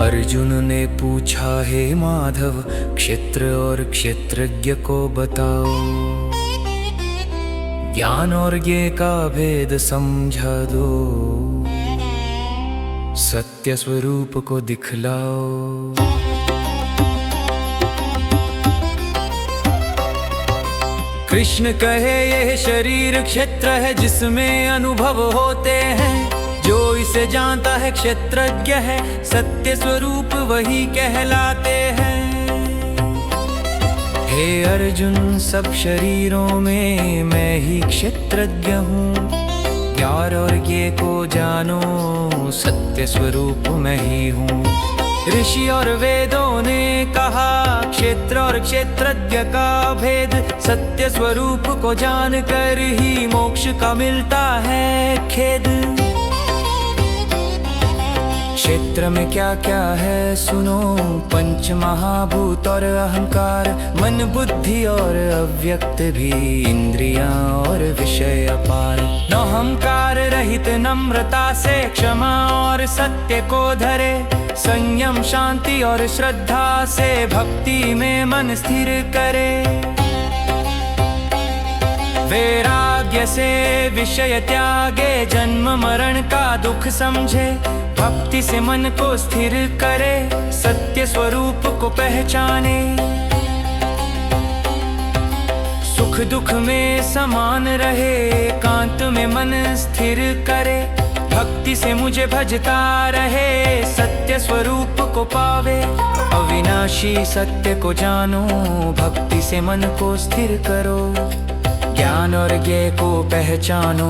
अर्जुन ने पूछा, हे माधव, क्षेत्र और क्षेत्रज्ञ को बताओ, ज्ञान और ज्ञ का भेद समझा दो, सत्य स्वरूप को दिखलाओ। कृष्ण कहे, यह शरीर क्षेत्र है जिसमें अनुभव होते हैं, जो इसे जानता है क्षेत्रज्ञ है, सत्य स्वरूप वही कहलाते हैं। हे अर्जुन, सब शरीरों में मैं ही क्षेत्रज्ञ हूँ, ज्ञान और ज्ञ को जानो, सत्य स्वरूप मैं ही हूँ। ऋषि और वेदों ने कहा, क्षेत्र और क्षेत्रज्ञ का भेद, सत्य स्वरूप को जानकर ही मोक्ष का मिलता है खेद। क्षेत्र में क्या क्या है सुनो, पंच महाभूत और अहंकार, मन बुद्धि और अव्यक्त भी, इंद्रियां और विषय अपार। अहंकार रहित नम्रता से क्षमा और सत्य को धरे, संयम शांति और श्रद्धा से भक्ति में मन स्थिर करे। वैराग्य से विषय त्यागे, जन्म मरण का दुख समझे, भक्ति से मन को स्थिर करे, सत्य स्वरूप को पहचाने। सुख दुख में समान रहे, एकांत में मन स्थिर करे, भक्ति से मुझे भजता रहे, सत्य स्वरूप को पावे। अविनाशी सत्य को जानो, भक्ति से मन को स्थिर करो, ज्ञान और ज्ञ को पहचानो,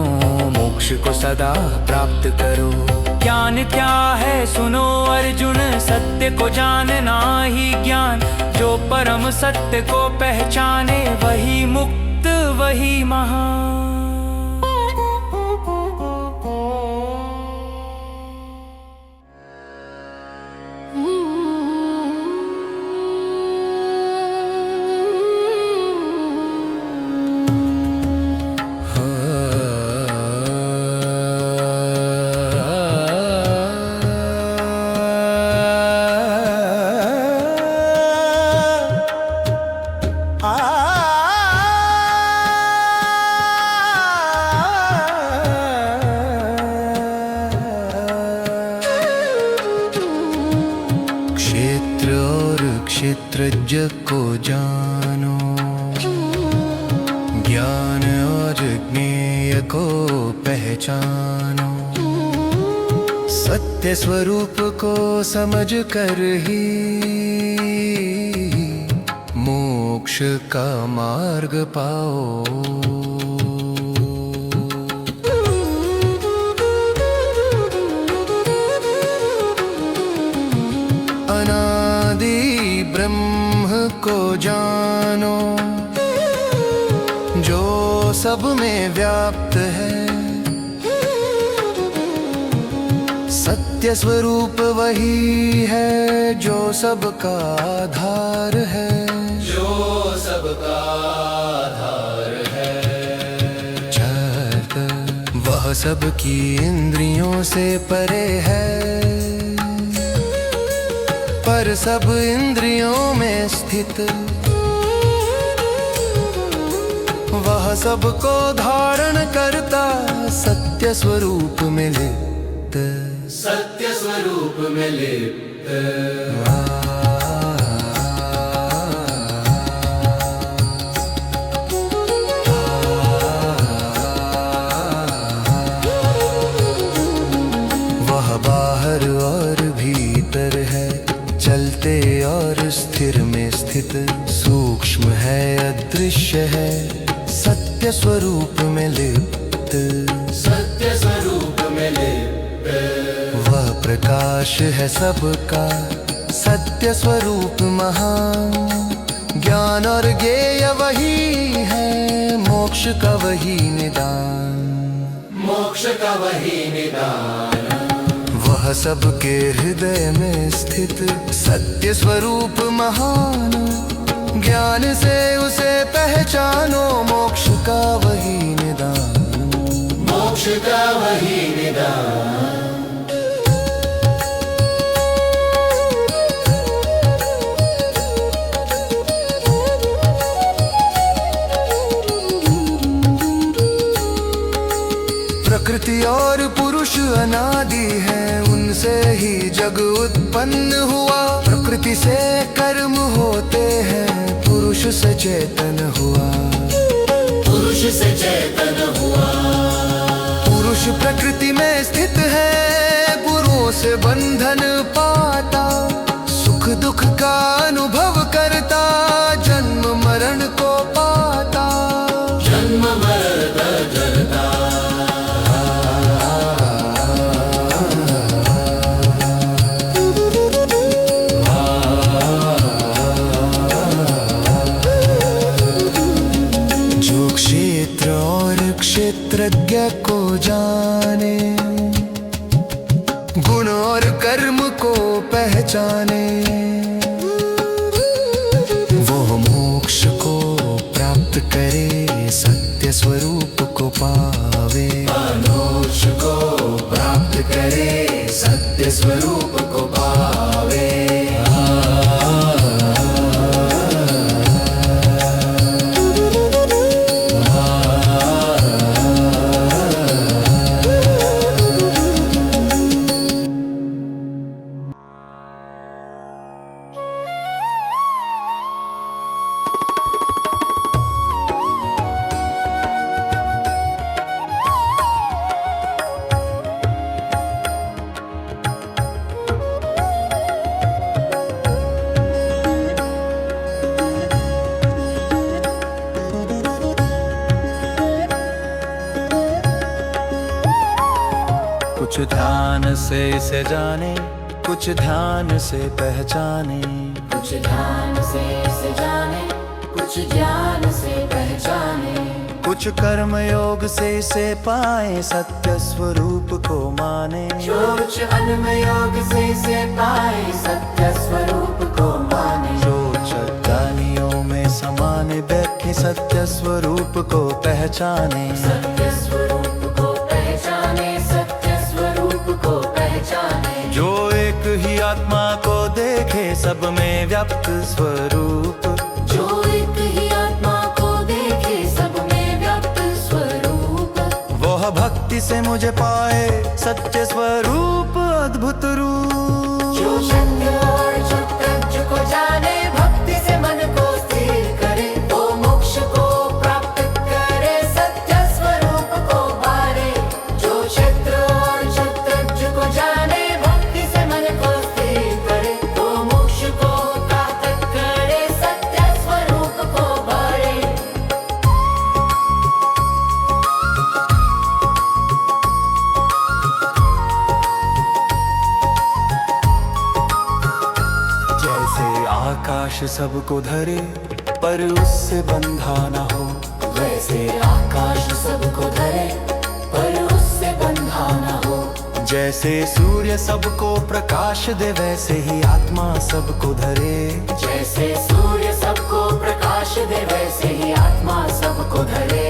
मोक्ष को सदा प्राप्त करो। ज्ञान क्या है सुनो अर्जुन, सत्य को जानना ही ज्ञान, जो परम सत्य को पहचाने, वही मुक्त वही महान। क्षेत्रज्ञ को जानो, ज्ञान और ज्ञेय को पहचानो, सत्य स्वरूप को समझ कर ही मोक्ष का मार्ग पाओ। अनादि ब्रह्म को जानो, जो सब में व्याप्त है, सत्य स्वरूप वही है, जो सबका आधार है, जो सबका आधार है। जब वह सबकी इंद्रियों से परे है, पर सब इंद्रियों में स्थित, वह सबको धारण करता, सत्य स्वरूप में लिप्त, सत्य स्वरूप में लिप्त। वह बाहर और भीतर है, चलते और स्थिर में स्थित, सूक्ष्म है अदृश्य है, सत्य स्वरूप में लिप्त, सत्य स्वरूप में लिप्त। वह प्रकाश है सबका, सत्य स्वरूप महान। ज्ञान और ज्ञेय वही है, मोक्ष का वही निदान। मोक्ष का वही निदान। वह सबके हृदय में स्थित सत्य स्वरूप महान। ज्ञान से उसे पहचानो, मोक्ष का वही निदान। मोक्ष का वही निदान। प्रकृति और पुरुष अनादि है, उनसे ही जग उत्पन्न हुआ। प्रकृति से कर्म होते हैं, पुरुष से चेतन हुआ। पुरुष से चेतन हुआ। पुरुष प्रकृति में स्थित है, गुरुओं से बंधन पाता। सुख दुख का अनुभव करता, जन्म मरण को पाता। जन्म मरण जरता। क्षेत्रज्ञ को जाने, गुण और कर्म को पहचाने। वो मोक्ष को प्राप्त करे, सत्य स्वरूप को पावे। मोक्ष को प्राप्त करे, सत्य स्वरूप को पावे। कुछ ध्यान से इसे जाने, कुछ ध्यान से पहचाने। कुछ ध्यान से इसे जाने, कुछ ज्ञान से पहचाने। कुछ कर्म योग से इसे पाए, सत्य स्वरूप को माने। कुछ अनम योग से इसे पाए, सत्य स्वरूप को माने। जो चट्टानियों में समाने बैठे, सत्य स्वरूप को पहचाने। सत्य स्वरूप को पहचाने, सत्य स्वरूप को पहचाने। जो एक ही आत्मा को देखे, सब में व्याप्त स्वरूप। जो एक ही आत्मा को देखे, सब में व्याप्त स्वरूप। वह भक्ति से मुझे पाए, सत्य स्वरूप अद्भुत रूप। जो सत्य और जो तत्व को जाने, भक्ति से मन को स्थिर करे। वो मोक्ष को प्राप्त करे, सत्य स्वरूप को पारे। जो क्षेत्र और जो तत्व को जाने, भक्ति से मन को स्थिर करे। वो मोक्ष को प्राप्त करे, सत्य स्वरूप को पारे। जैसे आकाश सबको धरे, पर उससे बंधा न हो। वैसे आकाश सबको धरे, पर उससे बंधा न हो। जैसे सूर्य सबको प्रकाश दे, वैसे ही आत्मा सबको धरे। जैसे सूर्य सबको प्रकाश दे, वैसे ही आत्मा सबको धरे।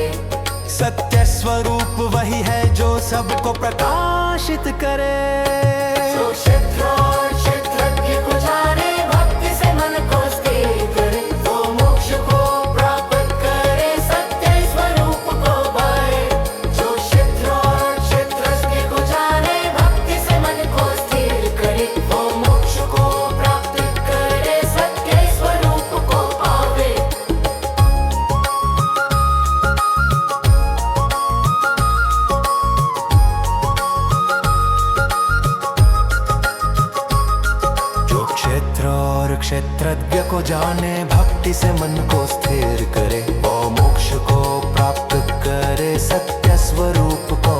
सत्य स्वरूप वही है जो सबको प्रकाशित करे। जो क्षेत्र और क्षेत्रज्ञ को जाने, भक्ति से मन को स्थिर करे। वो मोक्ष को प्राप्त करे, सत्य स्वरूप को पाए। जो क्षेत्र और क्षेत्रज्ञ को जाने, भक्ति से मन को स्थिर करे। वो मोक्ष को प्राप्त करे, सत्य स्वरूप को पावे। जो क्षेत्र और क्षेत्रज्ञ को जाने, भक्ति से मन को स्थिर करे। वो मोक्ष को प्राप्त करे, सत्य स्वरूप को